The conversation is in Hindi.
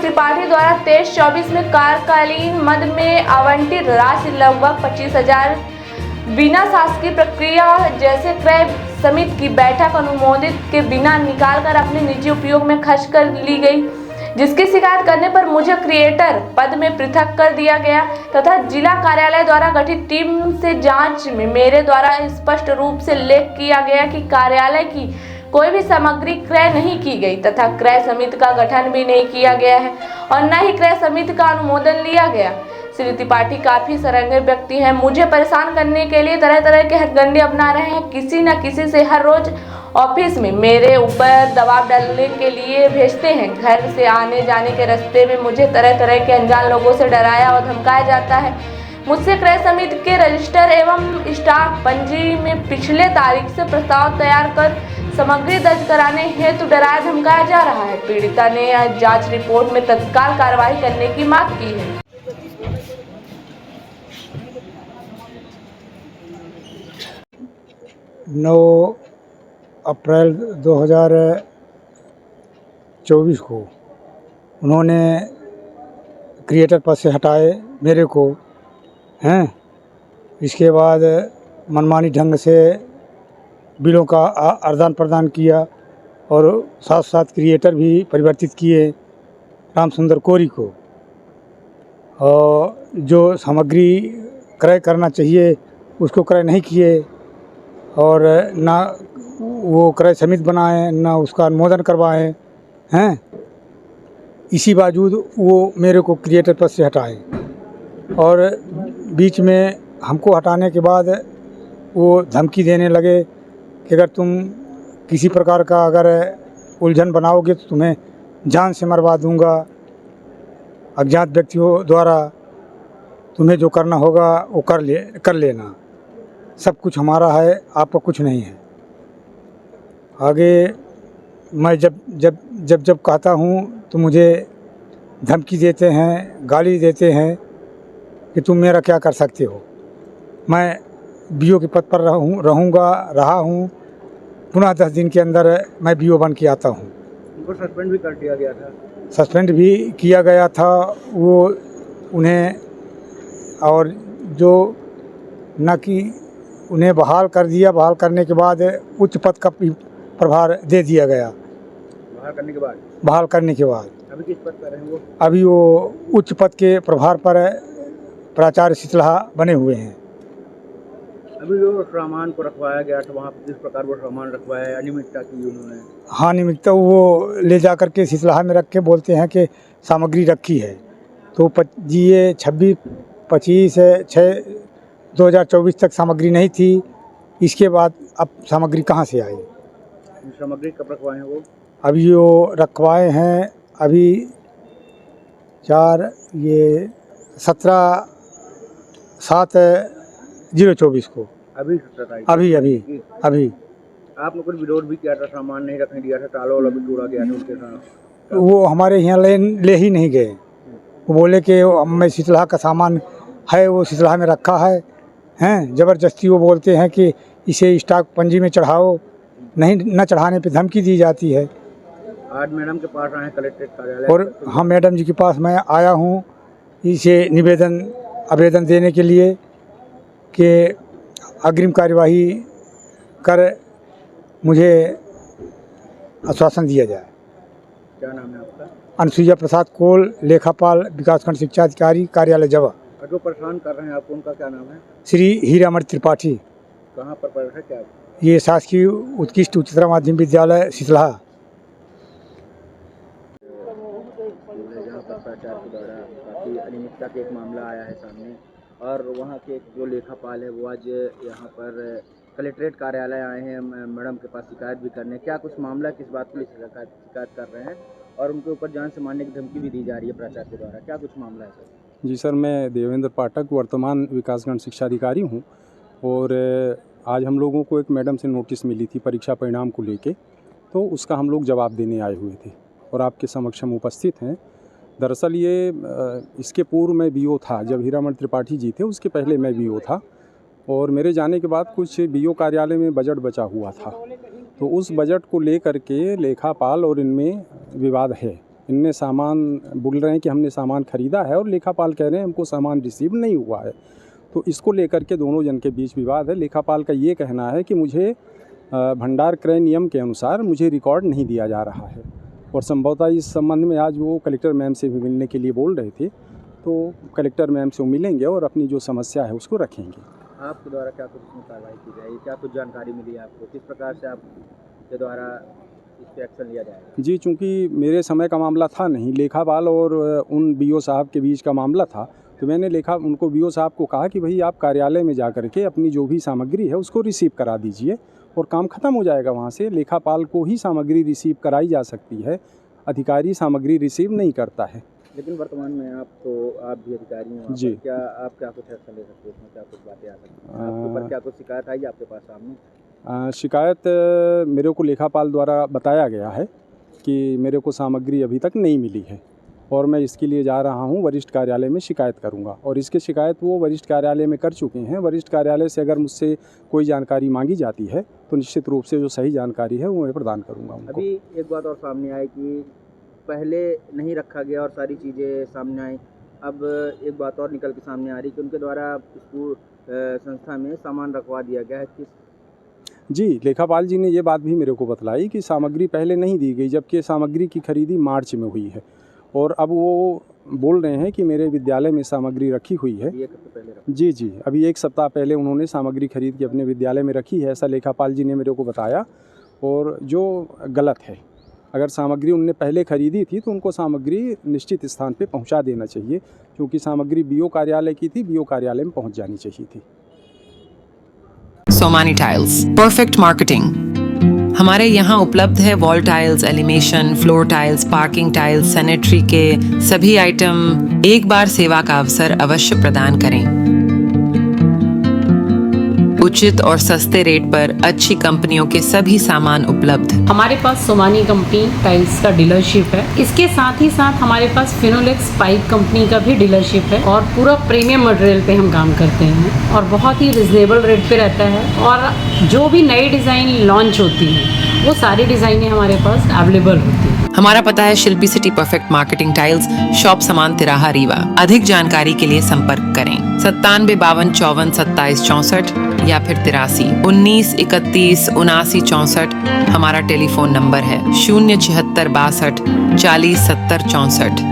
त्रिपाठी द्वारा 23-24 में कार्यकालीन मद में आवंटित राशि लगभग 25,000 बिना शासकीय प्रक्रिया जैसे क्रय समिति की बैठक अनुमोदित के बिना निकालकर अपने निजी उपयोग में खर्च कर ली गई, जिसकी शिकायत करने पर मुझे क्रिएटर पद में पृथक कर दिया गया तथा जिला कार्यालय द्वारा गठित टीम से जांच में मेरे द्वारा स्पष्ट रूप से उल्लेख किया गया कि कार्यालय की कोई भी सामग्री क्रय नहीं की गई तथा क्रय समिति का गठन भी नहीं किया गया है और न ही क्रय समिति का अनुमोदन लिया गया। श्री त्रिपाठी काफी सरंगे व्यक्ति हैं, मुझे परेशान करने के लिए तरह तरह के हथकंडे अपना रहे हैं। किसी न किसी से हर रोज ऑफिस में मेरे ऊपर दबाव डालने के लिए भेजते हैं। घर से आने जाने के रास्ते में मुझे तरह तरह के अनजान लोगों से डराया और धमकाया जाता है। मुझसे क्रय समिति के रजिस्टर एवं स्टॉक पंजी में पिछले तारीख से प्रस्ताव तैयार कर सामग्री दर्ज कराने हेतु डराया धमकाया जा रहा है। पीड़िता ने जांच रिपोर्ट में तत्काल कार्रवाई करने की मांग की है। 9 अप्रैल 2024 को उन्होंने क्रिएटर पद से हटाए मेरे को हैं। इसके बाद मनमानी ढंग से बिलों का आदान प्रदान किया और साथ साथ क्रिएटर भी परिवर्तित किए राम सुंदर कोरी को, और जो सामग्री क्रय करना चाहिए उसको क्रय नहीं किए और ना वो क्रय समिति बनाए ना उसका अनुमोदन करवाए हैं। इसी बावजूद वो मेरे को क्रिएटर पद से हटाए और बीच में हमको हटाने के बाद वो धमकी देने लगे कि अगर तुम किसी प्रकार का अगर उलझन बनाओगे तो तुम्हें जान से मरवा दूंगा। अज्ञात व्यक्तियों द्वारा तुम्हें जो करना होगा वो कर लेना, सब कुछ हमारा है, आपका कुछ नहीं है। आगे मैं जब कहता हूँ तो मुझे धमकी देते हैं, गाली देते हैं कि तुम मेरा क्या कर सकते हो। मैं बीओ के पद पर रहा हूँ। पुनः 10 दिन के अंदर मैं बीओ बन के आता हूँ। उनको सस्पेंड भी कर दिया गया था। सस्पेंड भी किया गया था वो उन्हें, और जो न कि उन्हें बहाल कर दिया। बहाल करने के बाद उच्च पद का प्रभार दे दिया गया। बहाल करने के बाद अभी किस पद पर हैं वो? अभी वो उच्च पद के प्रभार पर प्राचार्य शीतलहा बने हुए हैं। अभी जो सामान को रखवाया गया था वहाँ किस प्रकार वो सामान रखवाया, अनियमितता की उन्होंने? हाँ, अनियमितता वो ले जा करके शीतलहा में रख के बोलते हैं कि सामग्री रखी है। तो ये 26/25/6/2024 तक सामग्री नहीं थी। इसके बाद अब सामग्री कहाँ से आई? सामग्री कब रखवाए हैं वो? अभी वो रखवाए हैं अभी 17/7/024 को। अभी आपने कुछ विरोध भी किया था, सामान नहीं रखने दिया था, ताला वाला भी तोड़ा गया था उनके साथ। वो हमारे यहाँ ले ही नहीं गए। वो बोले कि मैं शीतलहा का सामान है वो शीतलहा में रखा है हैं। ज़बरदस्ती वो बोलते हैं कि इसे स्टॉक पंजी में चढ़ाओ, नहीं न चढ़ाने पे धमकी दी जाती है। आज मैडम के पास आए कलेक्ट्रेट कार्यालय और हम मैडम जी के पास मैं आया हूँ इसे आवेदन देने के लिए कि अग्रिम कार्यवाही कर मुझे आश्वासन दिया जाए। क्या नाम है आपका? अनुसुईया प्रसाद कोल, लेखापाल, विकासखंड शिक्षा अधिकारी, कार्यालय जवा। जो परेशान कर रहे हैं आपको उनका क्या नाम है? श्री हीरामणि त्रिपाठी। कहाँ पर पढ़ रहे क्या? ये शासकीय उत्कृष्ट उच्चतर माध्यमिक विद्यालय शीतलहा। जहाँ पर प्राचार्य के द्वारा काफ़ी अनियमितता का एक मामला आया है सामने, और वहाँ के जो लेखापाल है वो आज यहाँ पर कलेक्ट्रेट कार्यालय आए हैं मैडम के पास शिकायत भी करने। क्या कुछ मामला किस बात को शिकायत कर रहे हैं और उनके ऊपर जान से मारने की धमकी भी दी जा रही है प्राचार्य के द्वारा? क्या कुछ मामला है सर? जी सर, मैं देवेंद्र पाठक, वर्तमान विकासखंड शिक्षा अधिकारी हूँ। और आज हम लोगों को एक मैडम से नोटिस मिली थी परीक्षा परिणाम को लेके, तो उसका हम लोग जवाब देने आए हुए थे और आपके समक्ष हम उपस्थित हैं। दरअसल ये इसके पूर्व मैं बीओ था, जब हीरामणि त्रिपाठी जी थे उसके पहले मैं बीओ था, और मेरे जाने के बाद कुछ बीओ कार्यालय में बजट बचा हुआ था, तो उस बजट को लेकर के लेखापाल और इनमें विवाद है। इनने सामान बोल रहे हैं कि हमने सामान ख़रीदा है और लेखापाल कह रहे हैं हमको सामान रिसीव नहीं हुआ है। तो इसको लेकर के दोनों जन के बीच विवाद है। लेखापाल का ये कहना है कि मुझे भंडार क्रय नियम के अनुसार मुझे रिकॉर्ड नहीं दिया जा रहा है और संभवतः इस संबंध में आज वो कलेक्टर मैम से भी मिलने के लिए बोल रहे थे। तो कलेक्टर मैम से वो मिलेंगे और अपनी जो समस्या है उसको रखेंगे। आपके द्वारा क्या कुछ इसमें कार्रवाई की जाएगी, क्या कुछ जानकारी मिली है आपको, किस प्रकार से आपके द्वारा इस पर एक्शन लिया जाएगा? जी, चूँकि मेरे समय का मामला था नहीं, लेखापाल और उन बीओ साहब के बीच का मामला था, तो मैंने उनको बीओ साहब को कहा कि भाई आप कार्यालय में जा कर के अपनी जो भी सामग्री है उसको रिसीव करा दीजिए और काम ख़त्म हो जाएगा। वहाँ से लेखापाल को ही सामग्री रिसीव कराई जा सकती है, अधिकारी सामग्री रिसीव नहीं करता है। लेकिन वर्तमान में आप भी अधिकारी हैं जी। क्या आप क्या कुछ एक्शन ले सकते हो, उसमें क्या कुछ बातें आ सकती हैं आपके ऊपर, क्या कुछ शिकायत आई आपके पास सामने? शिकायत मेरे को लेखापाल द्वारा बताया गया है कि मेरे को सामग्री अभी तक नहीं मिली है और मैं इसके लिए जा रहा हूं, वरिष्ठ कार्यालय में शिकायत करूंगा और इसकी शिकायत वो वरिष्ठ कार्यालय में कर चुके हैं। वरिष्ठ कार्यालय से अगर मुझसे कोई जानकारी मांगी जाती है तो निश्चित रूप से जो सही जानकारी है वो मैं प्रदान करूंगा उनको। अभी एक बात और सामने आई कि पहले नहीं रखा गया और सारी चीज़ें सामने आई, अब एक बात और निकल के सामने आ रही कि उनके द्वारा स्कूल संस्था में सामान रखवा दिया गया है। जी, लेखापाल जी ने ये बात भी मेरे को बतलाई कि सामग्री पहले नहीं दी गई, जबकि सामग्री की खरीदी मार्च में हुई है और अब वो बोल रहे हैं कि मेरे विद्यालय में सामग्री रखी हुई है। एक हफ्ते पहले जी जी, अभी 1 सप्ताह पहले उन्होंने सामग्री खरीद के अपने विद्यालय में रखी है, ऐसा लेखापाल जी ने मेरे को बताया और जो गलत है। अगर सामग्री उनने पहले खरीदी थी तो उनको सामग्री निश्चित स्थान पे पहुंचा देना चाहिए, क्योंकि सामग्री बीओ कार्यालय की थी, बीओ कार्यालय में पहुंच जानी चाहिए थी। Somany tiles, perfect marketing. हमारे यहाँ उपलब्ध है wall tiles, elevation, floor tiles, parking tiles, sanitary के सभी आइटम। एक बार सेवा का अवसर अवश्य प्रदान करें। उचित और सस्ते रेट पर अच्छी कंपनियों के सभी सामान उपलब्ध। हमारे पास सोमानी कंपनी टाइल्स का डीलरशिप है। इसके साथ ही साथ हमारे पास फिनोलेक्स पाइप कंपनी का भी डीलरशिप है और पूरा प्रीमियम मटेरियल पे हम काम करते हैं और बहुत ही रिजनेबल रेट पे रहता है। और जो भी नई डिज़ाइन लॉन्च होती है वो सारी डिज़ाइनें हमारे पास अवेलेबल होती हैं। हमारा पता है Shilpi city perfect marketing tiles, shop Saman तिराहा रीवा। अधिक जानकारी के लिए संपर्क करें 97 52 54 27 64 या फिर 83 19 31 79 64। हमारा टेलीफोन नंबर है 076 62 40 70 64।